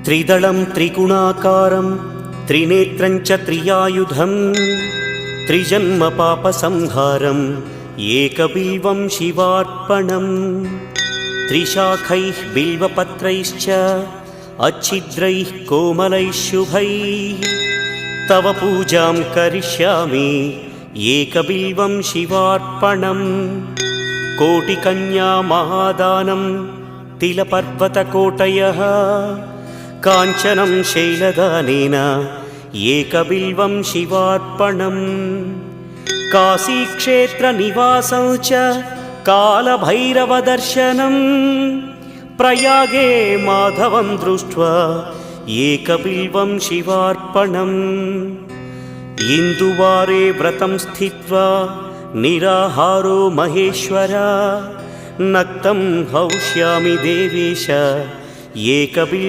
त्रिदलं त्रिगुणाकारं त्रिनेत्रं च त्रियायुधं त्रिजन्म पापसंहारम् एकबिल्वं शिवार्पणम् त्रिशाखैः बिल्वपत्रैश्च अच्छिद्रैः कोमलैः शुभैः तव पूजां करिष्यामि एकबिल्वं शिवार्पणम् कोटिकन्या महादानं तिलपर्वतकोटयः काञ्चनं शैलदानेन एकबिल्वं शिवार्पणम् काशीक्षेत्रनिवासं च कालभैरवदर्शनं प्रयागे माधवं दृष्ट्वा एकबिल्वं शिवार्पणम् इन्दुवारे व्रतं स्थित्वा निराहारो महेश्वर नक्तं हौष्यामि देवेश एकबिल्वम्